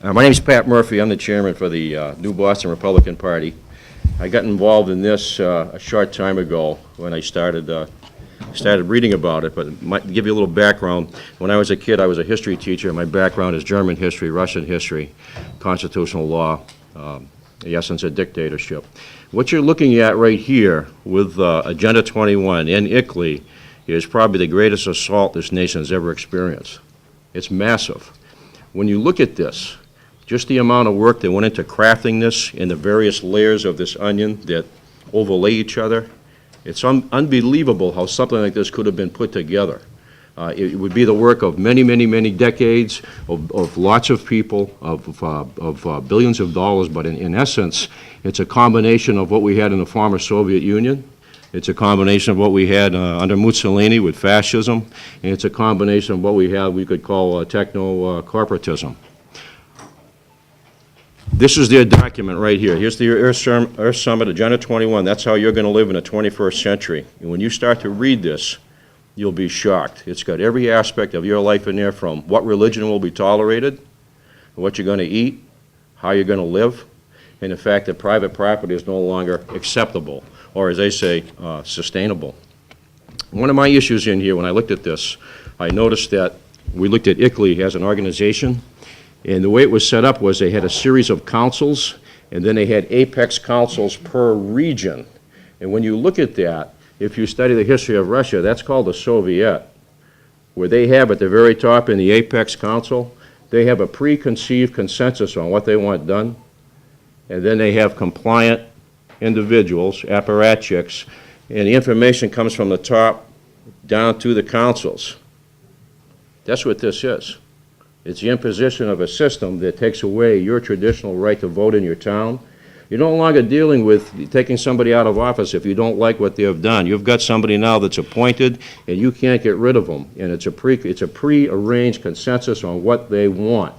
My name is Pat Murphy. I'm the chairman for the New Boston Republican Party. I got involved in this a short time ago when I started reading about it, but to give you a little background, when I was a kid, I was a history teacher. My background is German history, Russian history, constitutional law, the essence of dictatorship. What you're looking at right here with Agenda 21 and I.C.L.E.I is probably the greatest assault this nation has ever experienced. It's massive. When you look at this, just the amount of work that went into crafting this and the various layers of this onion that overlay each other, it's unbelievable how something like this could have been put together. It would be the work of many, many, many decades, of lots of people, of billions of dollars, but in essence, it's a combination of what we had in the former Soviet Union. It's a combination of what we had under Mussolini with fascism, and it's a combination of what we have we could call techno-corporatism. This is their document right here. Here's the Earth Summit, Agenda 21. That's how you're going to live in the 21st century. And when you start to read this, you'll be shocked. It's got every aspect of your life in there, from what religion will be tolerated, what you're going to eat, how you're going to live, and the fact that private property is no longer acceptable, or as they say, sustainable. One of my issues in here, when I looked at this, I noticed that we looked at I.C.L.E.I as an organization, and the way it was set up was they had a series of councils, and then they had apex councils per region. And when you look at that, if you study the history of Russia, that's called the Soviet, where they have at the very top in the apex council, they have a preconceived consensus on what they want done, and then they have compliant individuals, apparatchiks, and the information comes from the top down to the councils. That's what this is. It's the imposition of a system that takes away your traditional right to vote in your town. You're no longer dealing with taking somebody out of office if you don't like what they have done. You've got somebody now that's appointed, and you can't get rid of them. And it's a pre-arranged consensus on what they want.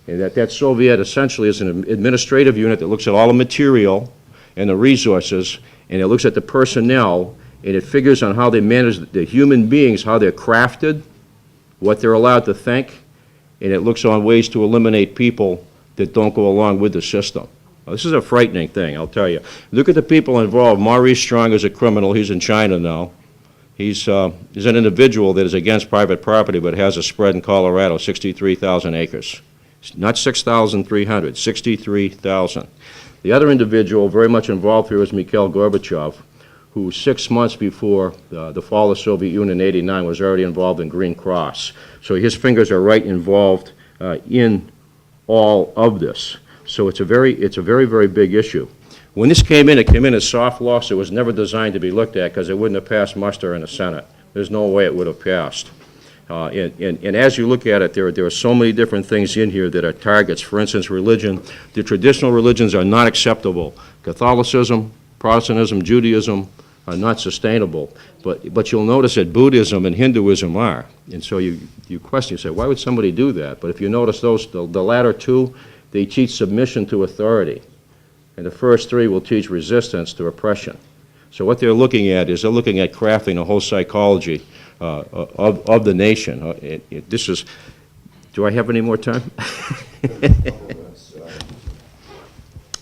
And that Soviet essentially is an administrative unit that looks at all the material and the resources, and it looks at the personnel, and it figures on how they manage the human beings, how they're crafted, what they're allowed to think, and it looks on ways to eliminate people that don't go along with the system. Now, this is a frightening thing, I'll tell you. Look at the people involved. Maurice Strong is a criminal. He's in China now. He's an individual that is against private property but has a spread in Colorado, 63,000 acres. Not 6,300, 63,000. The other individual very much involved here is Mikhail Gorbachev, who 6 months before the fall of the Soviet Union in '89 was already involved in Green Cross. So his fingers are right involved in all of this. So it's a very, very big issue. When this came in, it came in as soft law, so it was never designed to be looked at because it wouldn't have passed muster in the Senate. There's no way it would have passed. And as you look at it, there are so many different things in here that are targets. For instance, religion. The traditional religions are not acceptable. Catholicism, Protestantism, Judaism are not sustainable. But you'll notice that Buddhism and Hinduism are. And so you question, you say, why would somebody do that? But if you notice those, the latter two, they teach submission to authority. And the first three will teach resistance to oppression. So what they're looking at is they're looking at crafting the whole psychology of the nation. This is, do I have any more time?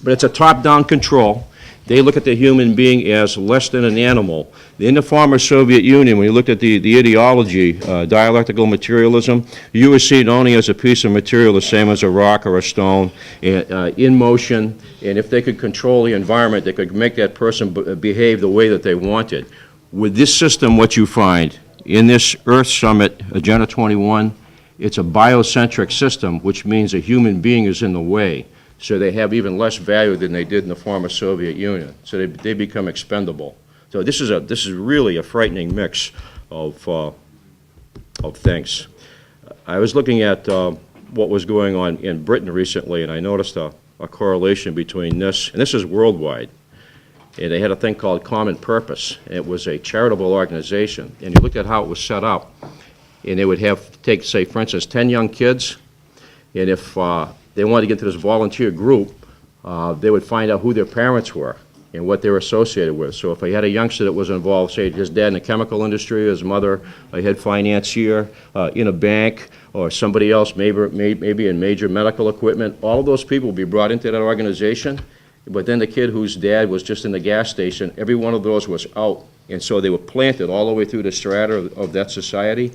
But it's a top-down control. They look at the human being as less than an animal. In the former Soviet Union, when you looked at the ideology, dialectical materialism, you were seen only as a piece of material the same as a rock or a stone, in motion, and if they could control the environment, they could make that person behave the way that they wanted. With this system, what you find in this Earth Summit, Agenda 21, it's a biocentric system, which means a human being is in the way. So they have even less value than they did in the former Soviet Union. So they become expendable. So this is really a frightening mix of things. I was looking at what was going on in Britain recently, and I noticed a correlation between this, and this is worldwide. And they had a thing called Common Purpose. And it was a charitable organization. And you looked at how it was set up, and they would have take, say, for instance, 10 young kids, and if they wanted to get into this volunteer group, they would find out who their parents were. and what they're associated with. So if I had a youngster that was involved, say his dad in the chemical industry, his mother a head financier in a bank, or somebody else maybe in major medical equipment, all of those people will be brought into that organization. But then the kid whose dad was just in the gas station, every one of those was out. And so they were planted all the way through the strata of that society.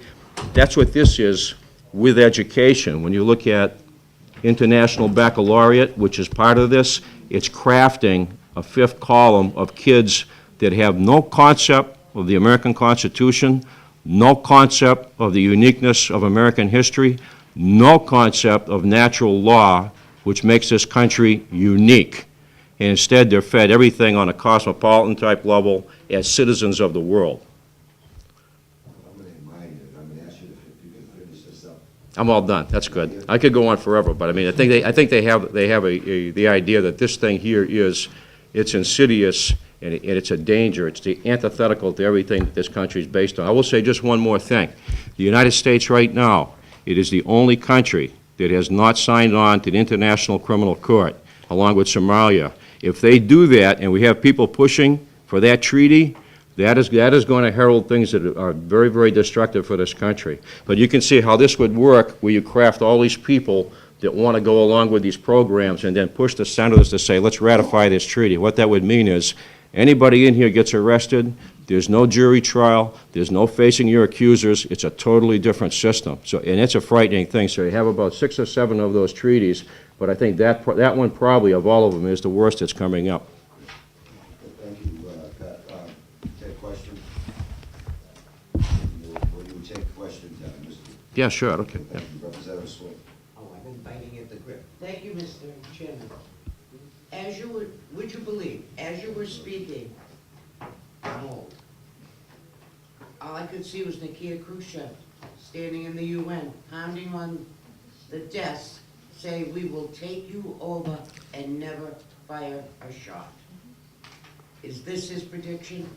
That's what this is with education. When you look at International Baccalaureate, which is part of this, it's crafting a fifth column of kids that have no concept of the American Constitution, no concept of the uniqueness of American history, no concept of natural law, which makes this country unique. And instead, they're fed everything on a cosmopolitan type level as citizens of the world. I'm going to ask you if you can finish this up. I'm all done. That's good. I could go on forever, but I mean, I think they have the idea that this thing here it's insidious and it's a danger. It's the antithetical to everything that this country is based on. I will say just one more thing. The United States right now, it is the only country that has not signed on to the International Criminal Court, along with Somalia. If they do that, and we have people pushing for that treaty, that is going to herald things that are very, very destructive for this country. But you can see how this would work, where you craft all these people that want to go along with these programs and then push the senators to say, let's ratify this treaty. What that would mean is anybody in here gets arrested, there's no jury trial, there's no facing your accusers. It's a totally different system. So, and it's a frightening thing. So you have about 6 or 7 of those treaties, but I think that one probably, of all of them, is the worst that's coming up. Thank you, Pat. Take questions? Will you take questions, Mr.? Yeah, sure, okay. Yeah. Thank you, Representative Swing. Oh, I've been biting at the grip. Thank you, Mr. Chairman. Would you believe, as you were speaking, I'm old. All I could see was Nikita Khrushchev standing in the UN, pounding on the desk, saying, we will take you over and never fire a shot. Is this his prediction?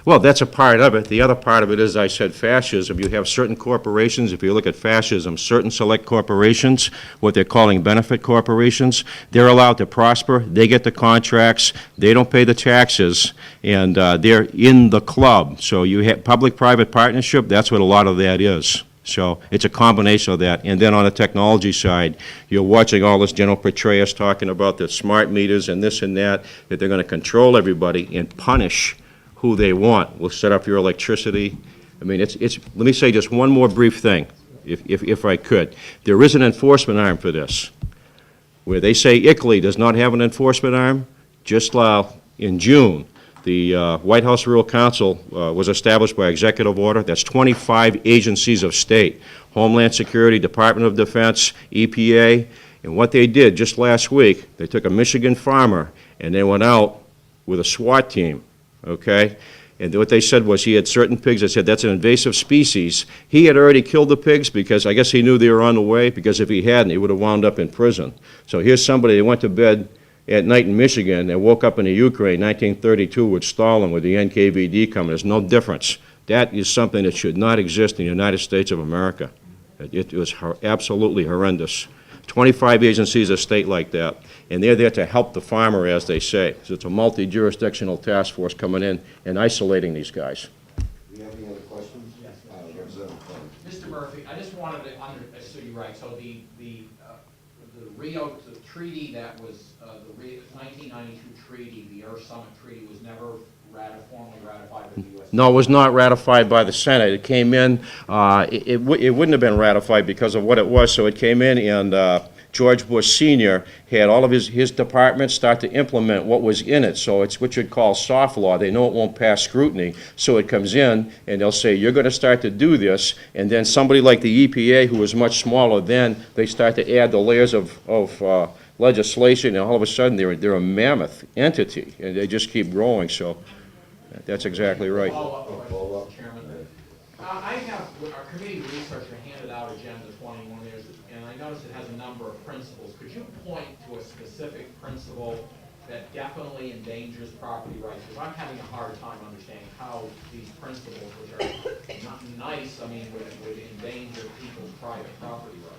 Well, that's a part of it. The other part of it is, I said, fascism. You have certain corporations. If you look at fascism, certain select corporations, what they're calling benefit corporations, they're allowed to prosper. They get the contracts. They don't pay the taxes, and they're in the club. So you have public-private partnership. That's what a lot of that is. So it's a combination of that. And then on the technology side, you're watching all this General Petraeus talking about the smart meters and this and that they're going to control everybody and punish who they want. We'll set up your electricity. I mean, it's. Let me say just one more brief thing, if I could. There is an enforcement arm for this. Where they say I.C.L.E.I does not have an enforcement arm, just in June, the White House Rural Council was established by executive order. That's 25 agencies of state, Homeland Security, Department of Defense, EPA. And what they did just last week, they took a Michigan farmer and they went out with a SWAT team. Okay? And what they said was he had certain pigs. They said that's an invasive species. He had already killed the pigs because I guess he knew they were on the way, because if he hadn't, he would have wound up in prison. So here's somebody that went to bed at night in Michigan and woke up in the Ukraine, 1932, with Stalin, with the NKVD coming. There's no difference. That is something that should not exist in the United States of America. It was absolutely horrendous. 25 agencies of state like that, and they're there to help the farmer, as they say. So it's a multi-jurisdictional task force coming in and isolating these guys. Do you have any other questions? Yes. Representative Clement. Mr. Murphy, I just wanted to so you're right. So the Rio treaty that was the 1992 treaty, the Earth Summit Treaty, was never formally ratified by the U.S. No, it was not ratified by the Senate. It came in, it wouldn't have been ratified because of what it was, so it came in and George Bush Sr. had all of his departments start to implement what was in it. So it's what you'd call soft law. They know it won't pass scrutiny, so it comes in and they'll say, you're going to start to do this, and then somebody like the EPA, who was much smaller then, they start to add the layers of legislation, and all of a sudden they're a mammoth entity, and they just keep growing. So that's exactly right. Follow-up, Mr. Chairman. Our committee researcher handed out Agenda 21 years, and I noticed it has a number of principles. Could you point to a specific principle that definitely endangers property rights? Because I'm having a hard time understanding how these principles, which are not nice, I mean, would endanger people's private property rights.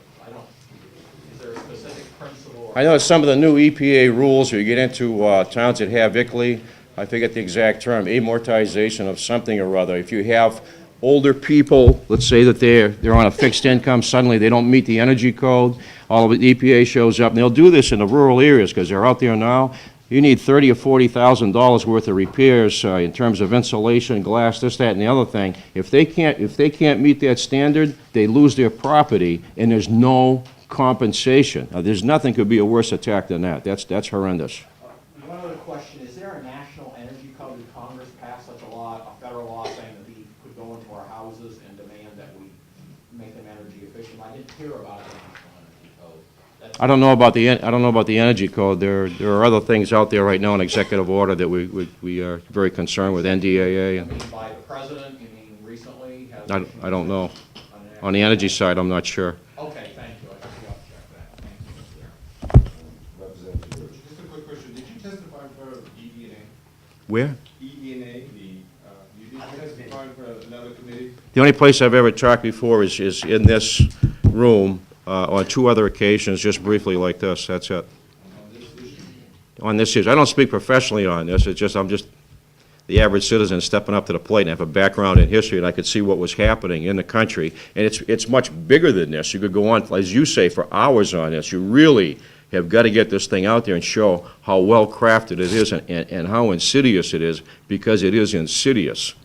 there a specific principle? I know some of the new EPA rules, where you get into towns that have ICLEI, I forget the exact term, amortization of something or other. If you have older people, let's say that they're on a fixed income, suddenly they don't meet the energy code, all of the EPA shows up, and they'll do this in the rural areas, because they're out there now. You need $30,000 or $40,000 worth of repairs in terms of insulation, glass, this, that, and the other thing. If they can't meet that standard, they lose their property, and there's no compensation. Now, there's nothing could be a worse attack than that. That's horrendous. One other question, is there a national energy code? Did Congress pass such a law, a federal law saying that we could go into our houses and demand that we make them energy efficient? I didn't hear about the national energy code. I don't know about the energy code. There are other things out there right now in executive order that we are very concerned with, NDAA. I mean, by the president, you mean recently? I don't know. On the energy side, I'm not sure. Okay, thank you. I think I'll check that. Thank you, Mr. Representative Burch. Just a quick question, did you testify for ED&A? Where? ED&A, you did testify for another committee? The only place I've ever talked before is in this room on 2 other occasions, just briefly like this. That's it. On this issue? On this issue. I don't speak professionally on this. It's just I'm just the average citizen stepping up to the plate, and I have a background in history, and I could see what was happening in the country. And it's much bigger than this. You could go on, as you say, for hours on this. You really have got to get this thing out there and show how well crafted it is and how insidious it is, because it is insidious.